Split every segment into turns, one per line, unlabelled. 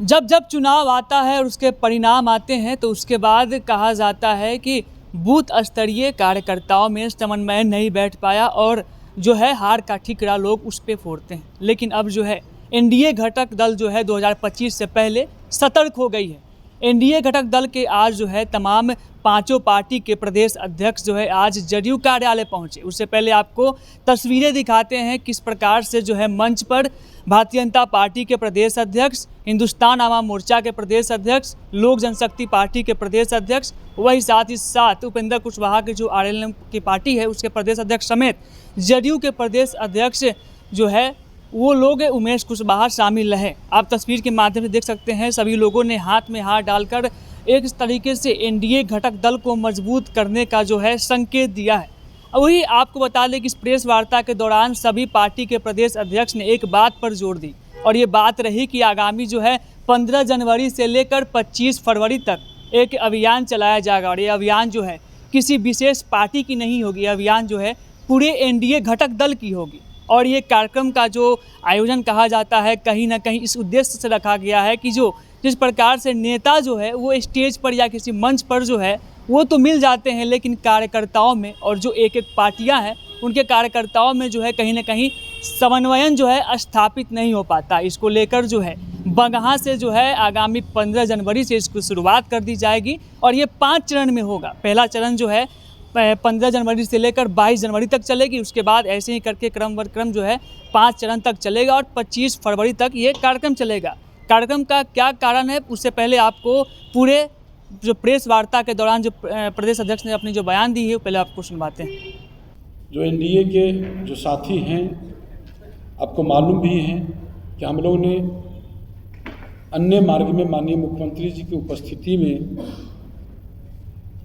जब जब चुनाव आता है और उसके परिणाम आते हैं तो उसके बाद कहा जाता है कि बूथ स्तरीय कार्यकर्ताओं में समन्वय नहीं बैठ पाया और जो है हार का ठिकरा लोग उस पे फोड़ते हैं। लेकिन अब जो है एनडीए घटक दल जो है 2025 से पहले सतर्क हो गई है। एनडीए घटक दल के आज जो है तमाम पांचों पार्टी के प्रदेश अध्यक्ष जो है आज जदयू कार्यालय पहुंचे। उससे पहले आपको तस्वीरें दिखाते हैं किस प्रकार से जो है मंच पर भारतीय जनता पार्टी के प्रदेश अध्यक्ष, हिंदुस्तान आवाम मोर्चा के प्रदेश अध्यक्ष, लोक जनशक्ति पार्टी के प्रदेश अध्यक्ष, वही साथ ही साथ उपेंद्र कुशवाहा की जो आरएलएम की पार्टी है उसके प्रदेश अध्यक्ष समेत जदयू के प्रदेश अध्यक्ष जो है वो लोग उमेश कुशवाहा शामिल रहे। आप तस्वीर के माध्यम से देख सकते हैं सभी लोगों ने हाथ में हाथ डालकर एक तरीके से एनडीए घटक दल को मजबूत करने का जो है संकेत दिया है। वही आपको बता दें कि इस प्रेस वार्ता के दौरान सभी पार्टी के प्रदेश अध्यक्ष ने एक बात पर जोर दी और ये बात रही कि आगामी जो है 15 जनवरी से लेकर 25 फरवरी तक एक अभियान चलाया जाएगा और ये अभियान जो है किसी विशेष पार्टी की नहीं होगी। अभियान जो है पूरे एनडीए घटक दल की होगी और ये कार्यक्रम का जो आयोजन कहा जाता है कहीं ना कहीं इस उद्देश्य से रखा गया है कि जिस प्रकार से नेता जो है वो स्टेज पर या किसी मंच पर जो है वो तो मिल जाते हैं, लेकिन कार्यकर्ताओं में और जो एक एक पार्टियां हैं उनके कार्यकर्ताओं में जो है कहीं ना कहीं समन्वयन जो है स्थापित नहीं हो पाता। इसको लेकर जो है बगहा से जो है आगामी 15 जनवरी से इसकी शुरुआत कर दी जाएगी और ये 5 चरण में होगा। पहला चरण जो है 15 जनवरी से लेकर 22 जनवरी तक चलेगी। उसके बाद ऐसे ही करके क्रम जो है 5 चरण तक चलेगा और 25 फरवरी तक ये कार्यक्रम चलेगा। कार्यक्रम का क्या कारण है उससे पहले आपको पूरे जो प्रेस वार्ता के दौरान जो प्रदेश अध्यक्ष ने अपनी जो बयान दी है पहले आपको सुनवाते हैं।
जो एनडीए के जो साथी हैं आपको मालूम भी है कि हम लोगों ने अन्य मार्ग में माननीय मुख्यमंत्री जी की उपस्थिति में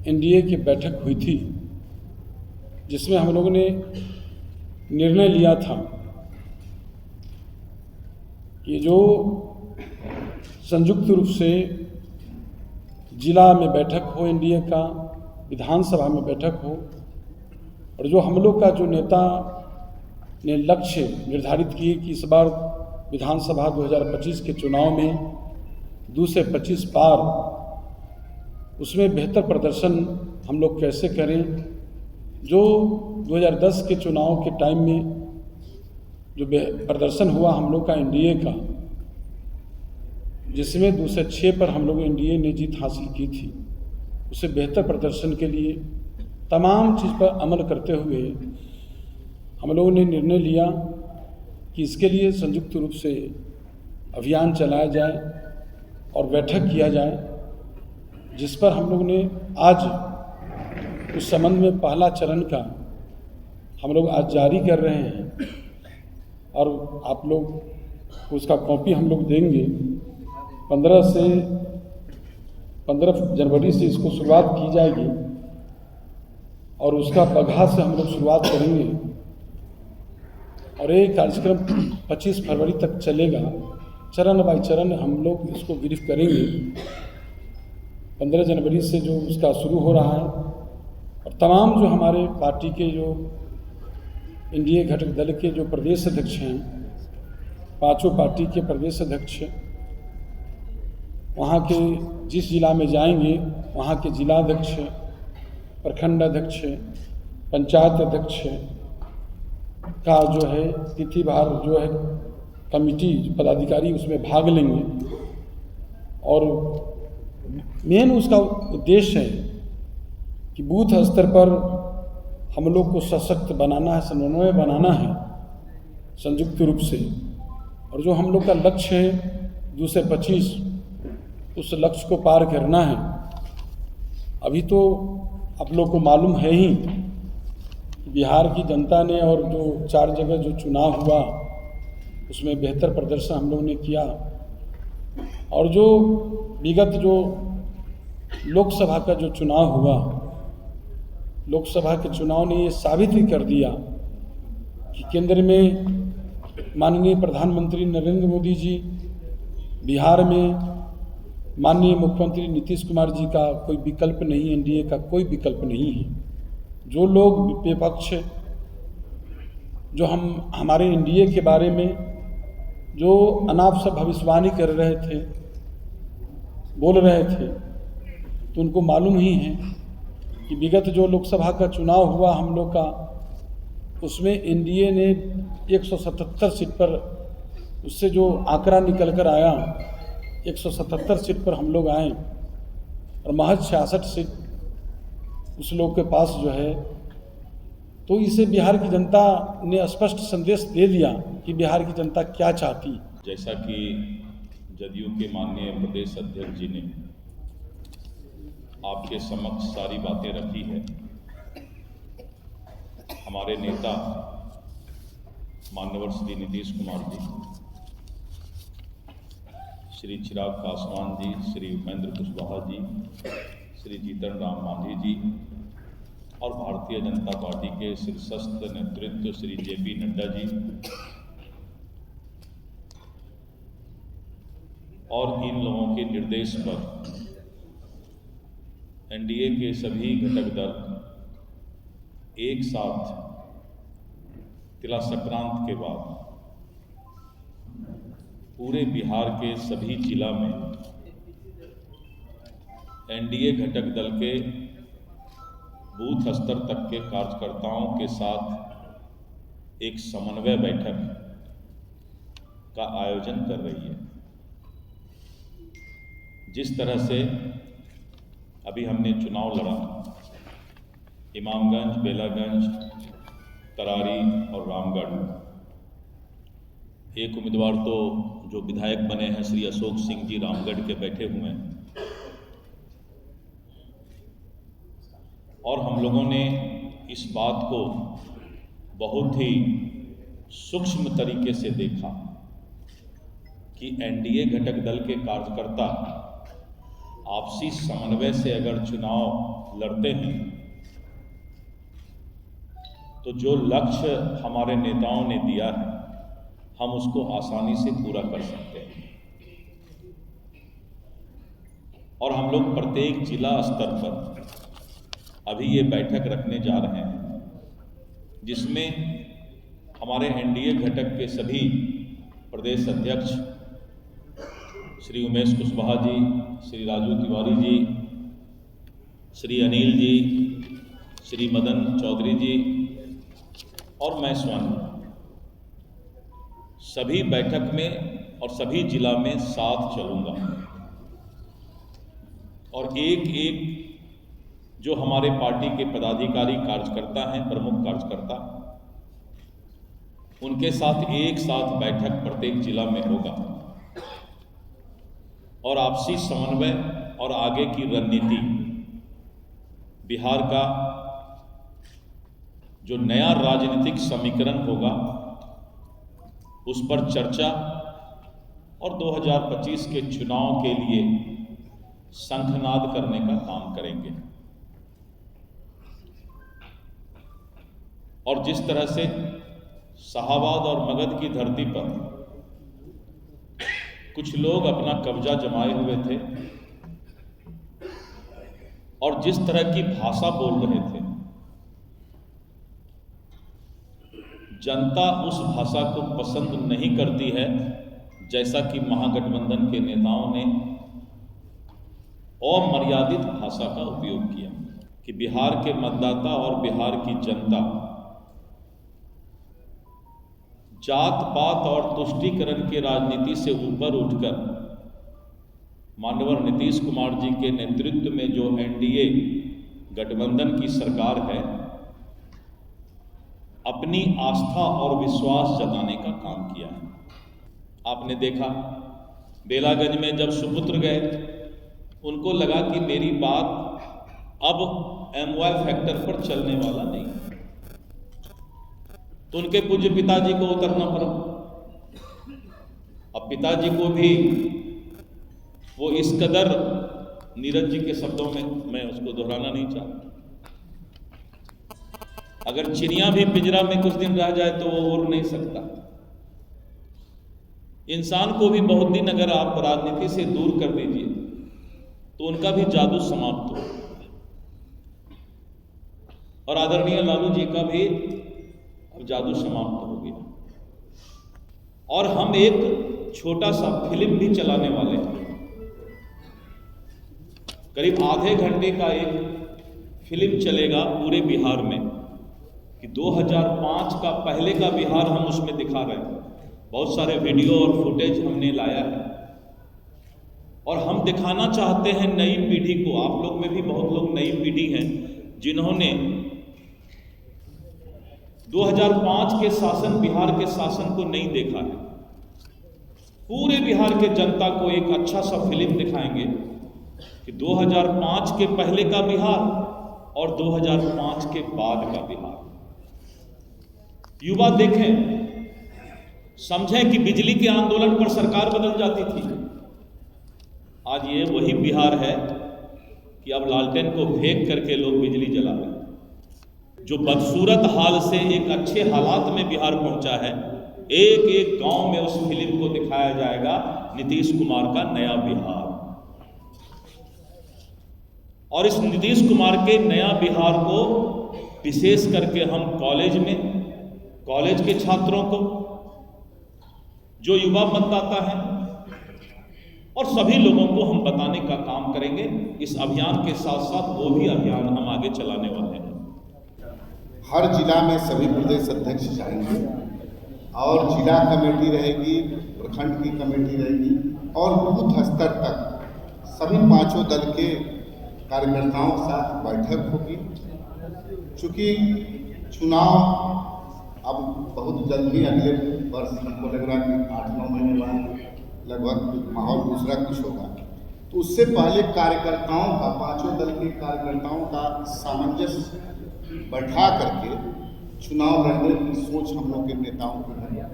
एनडीए की बैठक हुई थी जिसमें हम लोगों ने निर्णय लिया था कि जो संयुक्त रूप से जिला में बैठक हो एनडीए का, विधानसभा में बैठक हो और जो हम लोग का जो नेता ने लक्ष्य निर्धारित किए कि इस बार विधानसभा 2025 के चुनाव में 2 से 25 पार, उसमें बेहतर प्रदर्शन हम लोग कैसे करें। जो 2010 के चुनाव के टाइम में जो प्रदर्शन हुआ हम लोग का एनडीए का, जिसमें 2 से 6 पर हम लोग एनडीए ने जीत हासिल की थी, उसे बेहतर प्रदर्शन के लिए तमाम चीज़ पर अमल करते हुए हम लोगों ने निर्णय लिया कि इसके लिए संयुक्त रूप से अभियान चलाया जाए और बैठक किया जाए, जिस पर हम लोग ने आज उस संबंध में पहला चरण का हम लोग आज जारी कर रहे हैं और आप लोग उसका कॉपी हम लोग देंगे। 15 जनवरी से इसको शुरुआत की जाएगी और उसका बगहा से हम लोग शुरुआत करेंगे और ये कार्यक्रम 25 फरवरी तक चलेगा। चरण बाई चरण हम लोग इसको ब्रीफ करेंगे। 15 जनवरी से जो उसका शुरू हो रहा है और तमाम जो हमारे पार्टी के जो एनडीए घटक दल के जो प्रदेश अध्यक्ष हैं, पांचों पार्टी के प्रदेश अध्यक्ष, वहाँ के जिस जिला में जाएंगे वहाँ के जिलाध्यक्ष, प्रखंड अध्यक्ष, पंचायत अध्यक्ष का जो है तिथिवार जो है कमिटी पदाधिकारी उसमें भाग लेंगे और मेन उसका उद्देश्य है कि बूथ स्तर पर हम लोग को सशक्त बनाना है, समन्वय बनाना है संयुक्त रूप से। और जो हम लोग का लक्ष्य है 2 से 25, उस लक्ष्य को पार करना है। अभी तो आप लोग को मालूम है ही बिहार की जनता ने और जो 4 जगह जो चुनाव हुआ उसमें बेहतर प्रदर्शन हम लोगों ने किया और जो विगत जो लोकसभा का जो चुनाव हुआ, लोकसभा के चुनाव ने ये साबित भी कर दिया कि केंद्र में माननीय प्रधानमंत्री नरेंद्र मोदी जी, बिहार में माननीय मुख्यमंत्री नीतीश कुमार जी का कोई विकल्प नहीं, एनडीए का कोई विकल्प नहीं है। जो लोग विपक्ष जो हमारे एनडीए के बारे में जो अनाप सब भविष्यवाणी कर रहे थे बोल रहे थे, तो उनको मालूम ही है कि विगत जो लोकसभा का चुनाव हुआ हम लोग का, उसमें एनडीए ने 177 सीट पर, उससे जो आंकड़ा निकल कर आया 177 सीट पर हम लोग आए और महज 66 सीट उस लोग के पास जो है। तो इसे बिहार की जनता ने स्पष्ट संदेश दे दिया कि बिहार की जनता क्या चाहती।
जैसा कि जदयू के माननीय प्रदेश अध्यक्ष जी ने आपके समक्ष सारी बातें रखी है, हमारे नेता माननीय श्री नीतीश कुमार जी, श्री चिराग पासवान जी, श्री उपेंद्र कुशवाहा जी, श्री जीतन राम मांझी जी और भारतीय जनता पार्टी के शीर्षस्थ नेतृत्व श्री जेपी नड्डा जी और इन लोगों के निर्देश पर एनडीए के सभी घटक दल एक साथ तिला संक्रांत के बाद पूरे बिहार के सभी जिला में एनडीए घटक दल के बूथ स्तर तक के कार्यकर्ताओं के साथ एक समन्वय बैठक का आयोजन कर रही है। जिस तरह से अभी हमने चुनाव लड़ा, इमामगंज, बेलागंज, तरारी और रामगढ़, एक उम्मीदवार तो जो विधायक बने हैं श्री अशोक सिंह जी रामगढ़ के बैठे हुए हैं, और हम लोगों ने इस बात को बहुत ही सूक्ष्म तरीके से देखा कि एनडीए घटक दल के कार्यकर्ता आपसी समन्वय से अगर चुनाव लड़ते हैं तो जो लक्ष्य हमारे नेताओं ने दिया है हम उसको आसानी से पूरा कर सकते हैं। और हम लोग प्रत्येक जिला स्तर पर अभी ये बैठक रखने जा रहे हैं, जिसमें हमारे एनडीए घटक के सभी प्रदेश अध्यक्ष श्री उमेश कुशवाहा जी, श्री राजू तिवारी जी, श्री अनिल जी, श्री मदन चौधरी जी और मैं स्वयं सभी बैठक में और सभी जिला में साथ चलूँगा। और एक एक जो हमारे पार्टी के पदाधिकारी कार्यकर्ता हैं, प्रमुख कार्यकर्ता, उनके साथ एक साथ बैठक प्रत्येक जिला में होगा और आपसी समन्वय और आगे की रणनीति, बिहार का जो नया राजनीतिक समीकरण होगा उस पर चर्चा और 2025 के चुनाव के लिए शंखनाद करने का काम करेंगे। और जिस तरह से शाहाबाद और मगध की धरती पर कुछ लोग अपना कब्जा जमाए हुए थे और जिस तरह की भाषा बोल रहे थे, जनता उस भाषा को पसंद नहीं करती है, जैसा कि महागठबंधन के नेताओं ने अमर्यादित भाषा का उपयोग किया कि बिहार के मतदाता और बिहार की जनता जात पात और तुष्टीकरण के राजनीति से ऊपर उठकर माननीय नीतीश कुमार जी के नेतृत्व में जो एनडीए गठबंधन की सरकार है, अपनी आस्था और विश्वास जताने का काम किया है। आपने देखा बेलागंज में जब सुपुत्र गए, उनको लगा कि मेरी बात अब एमवाई फैक्टर पर चलने वाला नहीं, तो उनके पूज्य पिताजी को उतरना पड़ा। अब पिताजी को भी वो इस कदर, नीरज जी के शब्दों में मैं उसको दोहराना नहीं चाहता, अगर चिड़िया भी पिंजरा में कुछ दिन रह जाए तो वो उड़ नहीं सकता। इंसान को भी बहुत दिन अगर आप राजनीति से दूर कर दीजिए तो उनका भी जादू समाप्त हो। और आदरणीय लालू जी का भी अब जादू समाप्त हो गया। और हम एक छोटा सा फिल्म भी चलाने वाले हैं करीब आधे घंटे का एक फिल्म चलेगा पूरे बिहार में कि 2005 का पहले का बिहार हम उसमें दिखा रहे हैं। बहुत सारे वीडियो और फुटेज हमने लाया है और हम दिखाना चाहते हैं नई पीढ़ी को। आप लोग में भी बहुत लोग नई पीढ़ी हैं जिन्होंने 2005 के शासन, बिहार के शासन को नहीं देखा है। पूरे बिहार के जनता को एक अच्छा सा फिल्म दिखाएंगे कि 2005 के पहले का बिहार और 2005 के बाद का बिहार। युवा देखें, समझें कि बिजली के आंदोलन पर सरकार बदल जाती थी। आज ये वही बिहार है कि अब लालटेन को फेंक करके लोग बिजली जला रहे हैं। जो बदसूरत हाल से एक अच्छे हालात में बिहार पहुंचा है, एक एक गांव में उस फिल्म को दिखाया जाएगा, नीतीश कुमार का नया बिहार। और इस नीतीश कुमार के नया बिहार को विशेष करके हम कॉलेज के छात्रों को, जो युवा मतदाता हैं और सभी लोगों को हम बताने का काम करेंगे। इस अभियान के साथ साथ वो भी अभियान हम आगे चलाने वाले हैं।
हर जिला में सभी प्रदेश अध्यक्ष जाएंगे और जिला कमेटी रहेगी, प्रखंड की कमेटी रहेगी और बूथ स्तर तक सभी पांचों दल के कार्यकर्ताओं के साथ बैठक होगी। चूँकि चुनाव अब बहुत जल्द ही अगले वर्ष, हमको लग रहा है कि 8-9 महीने बाद लगभग माहौल दूसरा कुछ होगा, तो उससे पहले कार्यकर्ताओं का, पांचों दल के कार्यकर्ताओं का सामंजस्य बैठा करके चुनाव लड़ने की सोच हम लोग के नेताओं की है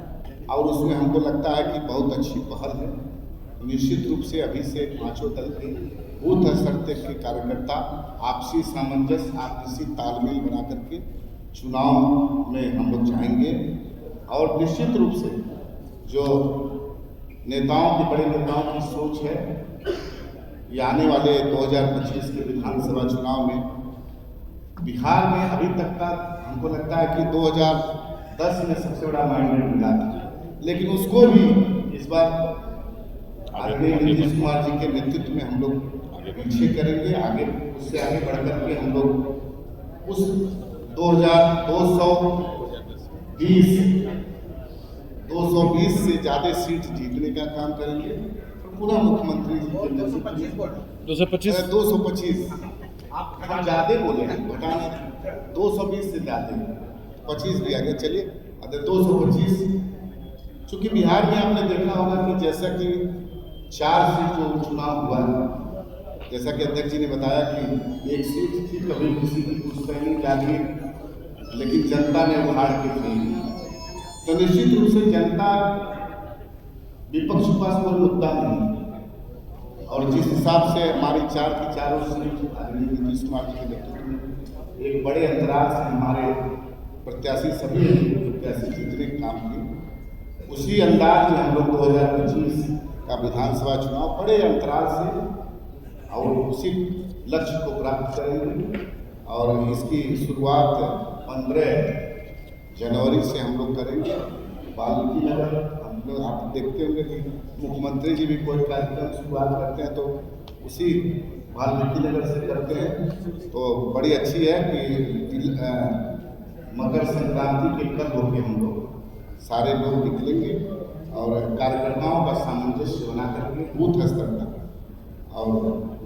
और उसमें हमको लगता है कि बहुत अच्छी पहल है। निश्चित रूप से अभी से पांचों दल के बूथ स्तर तक के कार्यकर्ता आपसी सामंजस्य, आपसी तालमेल बना करके चुनाव में हम लोग जाएंगे और निश्चित रूप से जो नेताओं की, बड़े नेताओं की सोच है, ये आने वाले 2025 के विधानसभा चुनाव में बिहार में अभी तक का हमको लगता है कि 2010 में सबसे बड़ा माइंड मिला था, लेकिन उसको भी इस बार आदरणीय नीतीश कुमार जी के नेतृत्व में हम लोग पीछे करेंगे। आगे उससे आगे बढ़ करके हम लोग उस 220 से ज़्यादा सीट जीतने का काम करेंगे। पूरा मुख्यमंत्री जी के नेतृत्व 225 आप ज़्यादा बोले हैं, घटाना 220 से ज़्यादा, 25 भी आगे चलिए, अगर 225। चूँकि बिहार में आपने देखा होगा कि जैसा कि 4 सीट जो चुनाव हुआ, जैसा कि अध्यक्ष जी ने बताया कि एक सीट थी कभी किसी की पुश्तैनी डाली, लेकिन जनता ने उखाड़ के फेंक। तो निश्चित रूप से जनता, विपक्ष के पास कोई मुद्दा नहीं, और जिस हिसाब से हमारी 4 की 4 सीट आदरणीय नीतीश कुमार जी के नेतृत्व में एक बड़े अंतराल से हमारे प्रत्याशी, सभी प्रत्याशी जीतने का काम किए, उसी अंदाज में हम लोग 2025 का विधानसभा चुनाव बड़े अंतराल से और उसी लक्ष्य को प्राप्त करेंगे। और इसकी शुरुआत 15 जनवरी से हम लोग करेंगे। वाल्मीकि नगर हम लोग, आप देखते होंगे कि मुख्यमंत्री जी भी कोई कार्यक्रम शुरुआत करते हैं तो उसी वाल्मीकि नगर से करते हैं। तो बड़ी अच्छी है कि मकर संक्रांति के कल होकर हम लोग सारे लोग निकलेंगे और कार्यकर्ताओं का सामंजस्य बना करके बूथ स्तर तक, और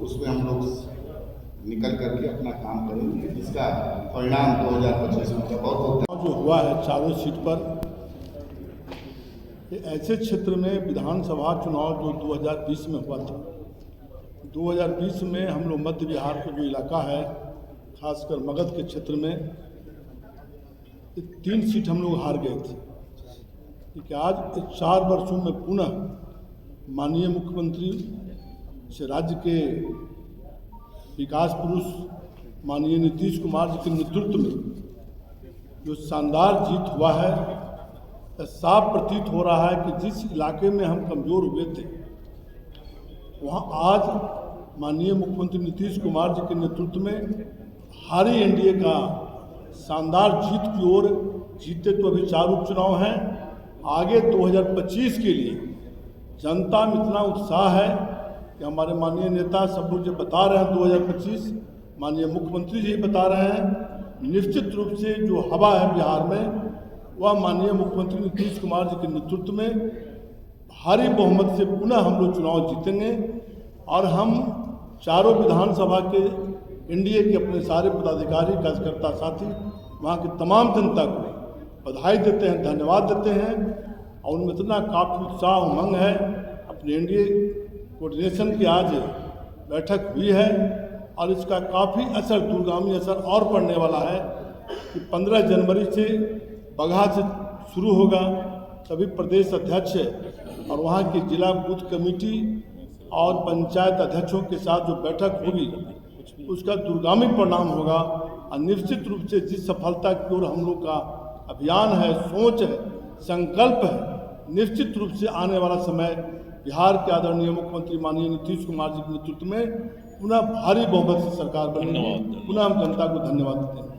उसमें हम लोग निकल करके अपना काम करेंगे, जिसका परिणाम 2025 में बहुत
जो हुआ है चारों सीट पर। ये ऐसे क्षेत्र में विधानसभा चुनाव जो 2020 में हुआ था, 2020 में हम लोग मध्य बिहार का जो इलाका है, खासकर मगध के क्षेत्र में 3 सीट हम लोग हार गए थे। क्योंकि आज 4 वर्षों में पुनः माननीय मुख्यमंत्री से राज्य के विकास पुरुष माननीय नीतीश कुमार जी के नेतृत्व में जो शानदार जीत हुआ है, साफ प्रतीत हो रहा है कि जिस इलाके में हम कमज़ोर हुए थे, वहाँ आज माननीय मुख्यमंत्री नीतीश कुमार जी के नेतृत्व में हारी एनडीए का शानदार जीत की ओर। जीते तो अभी 4 उपचुनाव हैं, आगे 2025 के लिए जनता में इतना उत्साह है कि हमारे माननीय नेता सब लोग जो बता रहे हैं 2025, माननीय मुख्यमंत्री जी बता रहे हैं, निश्चित रूप से जो हवा है बिहार में वह माननीय मुख्यमंत्री नीतीश कुमार जी के नेतृत्व में भारी बहुमत से पुनः हम लोग चुनाव जीतेंगे और हम चारों विधानसभा के एनडीए के अपने सारे पदाधिकारी कार्यकर्ता साथी वहाँ की तमाम जनता को बधाई देते हैं, धन्यवाद देते हैं और उनमें इतना काफ़ी उत्साह उमंग है। अपने एनडीए कोऑर्डिनेशन की आज बैठक हुई है और इसका काफ़ी असर, दूरगामी असर और पड़ने वाला है कि 15 जनवरी से बगहा से शुरू होगा। सभी प्रदेश अध्यक्ष और वहाँ की जिला बूथ कमेटी और पंचायत अध्यक्षों के साथ जो बैठक होगी उसका दूरगामी परिणाम होगा और निश्चित रूप से जिस सफलता की ओर हम लोग का अभियान है, सोच है, संकल्प है, निश्चित रूप से आने वाला समय बिहार के आदरणीय मुख्यमंत्री माननीय नीतीश कुमार जी के नेतृत्व में पुनः भारी बहुमत से सरकार बनेगी। पुनः हम जनता को धन्यवाद देते हैं।